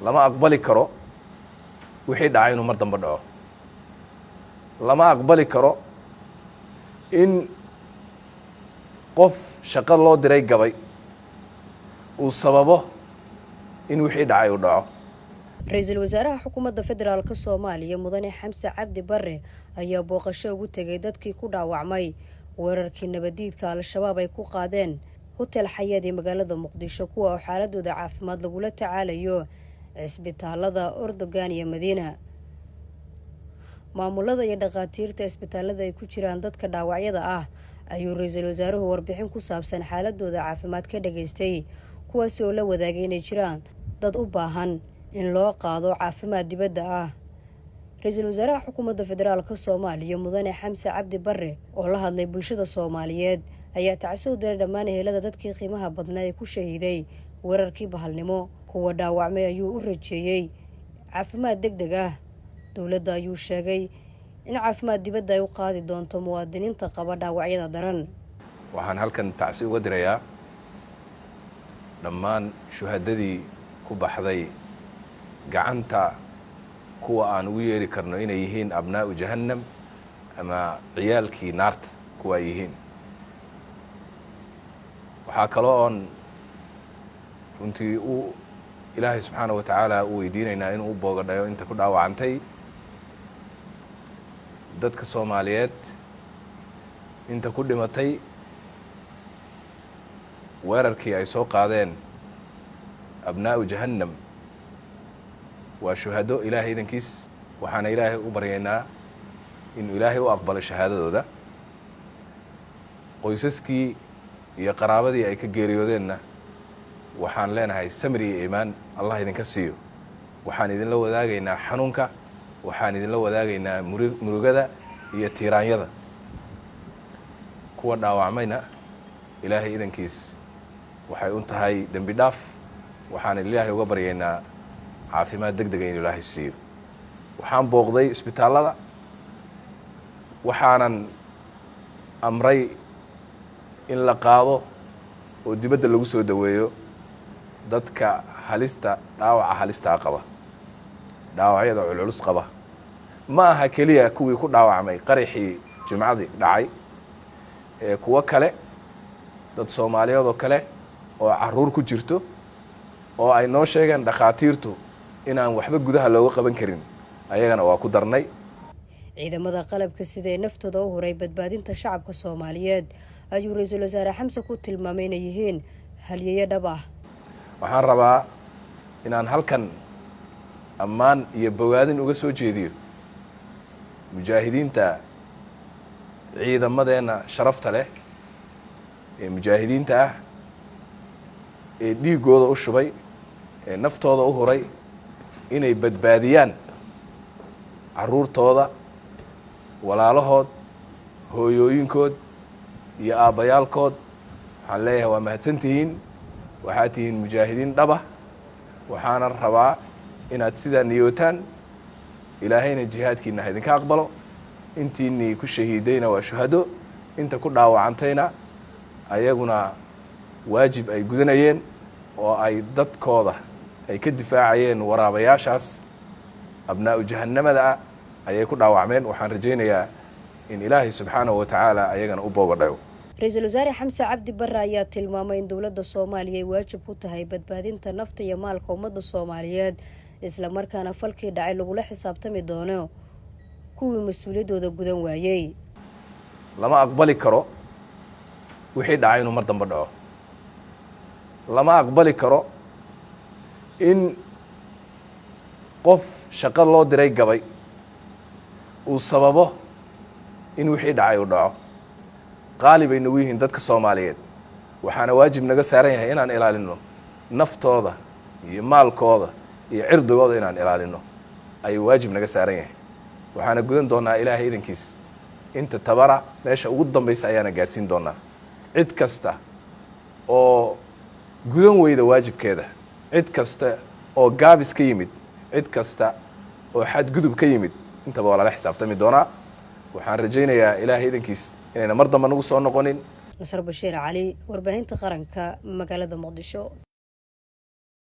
lama aqbali karo wixii dhacay inuu mar dambe dhaco. lama aqbali karo in qof shaqo loo diray gabay uu sababo in wixii dhacay uu dhaco. Ra'iisul Wasaaraha Xukuumadda Federaalka Soomaaliya Mudane Xamse Cabdi Barre ayaa booqasho ugu tagay dadkii ku dhaawacmay weerarkii nabadiidka Al-Shabaab ay ku qaadeen hotel Xayaat ee magaalada Muqdisho kuwa oo xaaladooda caafimaad lagula tacaalayo isbitaalada Erdogan iyo Madiina. Maamulada iyo dhaqaatiirta isbitaalada ay ku jiraan dadka dhaawacyada ah ayuu Ra'iisul Wasaaruhu warbixin ku saabsan xaaladooda caafimaad ka dhageystay kuwaas oo la wadaagay inay jiraan dad u baahan in loo qaado caafimaad dibadda ah. Ra'iisul Wasaaraha Xukuumadda Federaalka Soomaaliya Mudane Xamse Cabdi Barre oo la hadlay bulshada Soomaaliyeed ayaa tacsiyo u diray dhammaan ehelada dadkii qiimaha badnaa ee ku shahiiday weerarkii bahalnimo. Kuwa dhaawacmay ayuu u rajeeyay caafimaad degdeg ah. Dowladda ayuu sheegay in caafimaad dibadda ay u qaadi doonto muwaadiniinta qaba dhaawacyada daran. Waxaan halkan tacsiyo uga dirayaa dhammaan shuhadadii ku baxday gacanta kuwa aan ugu yeeri karno inay yihiin abnaa'u jahannam ama ciyaalkii naarta kuwa ay yihiin. waxaa kaloo oon runtii ilaahay subxaanahu wa tacaala u weydiinaynaa inuu u boogadhayo inta ku dhaawacantay dadka Soomaaliyeed, inta ku dhimatay weerarkii ay soo qaadeen abnaa'u jahannam waa shuhado ilaahay idankiis. waxaana ilaahay u baryaynaa inuu ilaahay u aqbalo shahaadadooda. qoysaskii iyo qaraabadii ay ka geeriyoodeenna waxaan leenahay samir iyo iimaan Allah idinka siiyo. waxaan idinla wadaagaynaa xanuunka, waxaan idinla wadaagaynaa murugada iyo tiiraanyada. kuwa dhaawacmayna ilaahay idankiis waxay u tahay dembi dhaaf. waxaan ilaahay uga baryaynaa caafimaad degdeg inuu ilaahay siiyo. waxaan booqday isbitaalada, waxaanan amray in la qaado oo dibadda lagu soo daweeyo dadka dhaawaca halista qaba, dhaawacyada culculus qaba. ma aha keliya kuwii ku dhaawacmay qaraxii jimcadii dhacay, kuwa kale dad Soomaaliyeed oo kale oo caruur ku jirto oo ay noo sheegeen dhaqaatiirtu inaan waxba gudaha looga qaban karin, ayagana waa ku darnay. ciidamada qalabka sida ee naftooda u horay badbaadinta shacabka Soomaaliyeed ayuu Ra'iisul Wasaare Xamse ku tilmaamay inay yihiin halyeeyo dhab ah. waxaan rabaa inaan halkan ammaan iyo bogaadin uga soo jeediyo mujaahidiinta ciidamadeena sharafta leh ee mujaahidiinta ah ee dhiigooda u shubay ee naftooda u horay inay badbaadiyaan caruurtooda, walaalahood, hooyooyinkood iyo aabbayaalkood. waxaan leeyahay waa mahadsantihiin, waxaad tihiin mujaahidiin dhaba. waxaana rabaa inaad sidaa niyootaan, ilaahayna jihaadkiina ha idinka aqbalo. intiinii ku shahiidayna waa shuhado, inta ku dhaawacantayna ayaguna waajib ay gudanayeen oo ay dadkooda ay ka difaacayeen waraabayaashaas abnaa'u jahannamada ah ayay ku dhaawacmeen. waxaan rajaynayaa in ilaahay subxaanahu wa tacaala ayagana u boogadhayo. Ra'iisul Wasaare Xamse Cabdi Barre ayaa tilmaamay in dowladda Soomaaliya ay waajib ku tahay badbaadinta nafta iyo maalka ummadda Soomaaliyeed, isla markaana falkii dhacay lagula xisaabtami doono kuwii mas'uuliyadooda gudan waayay. lama aqbali karo wixii dhacay inuu mar dambe dhaco. lama aqbali karo in qof shaqo loo diray gabay uu sababo in wixii dhacay uu dhaco. qaali bay nagu yihiin dadka Soomaaliyeed. waxaana waajib naga saaran yahay inaan ilaalino naftooda iyo maalkooda iyo cirdigooda inaan ilaalino ayuu waajib naga saaran yahay. waxaana gudan doonaa ilaahay idankiis inta tabara meesha ugu dambaysa ayaana gaarsiin doonaa. cid kasta oo gudan weyda waajibkeeda, cid kasta oo gaabis ka yimid, cid kasta oo xadgudub ka yimid, intaba waa lala xisaabtami doonaa. waxaan rajaynayaa ilaahay idankiis inayna mar dambe nagu soo noqonin. Nasr Bashiir Cali, warbaahinta qaranka magaalada Muqdisho.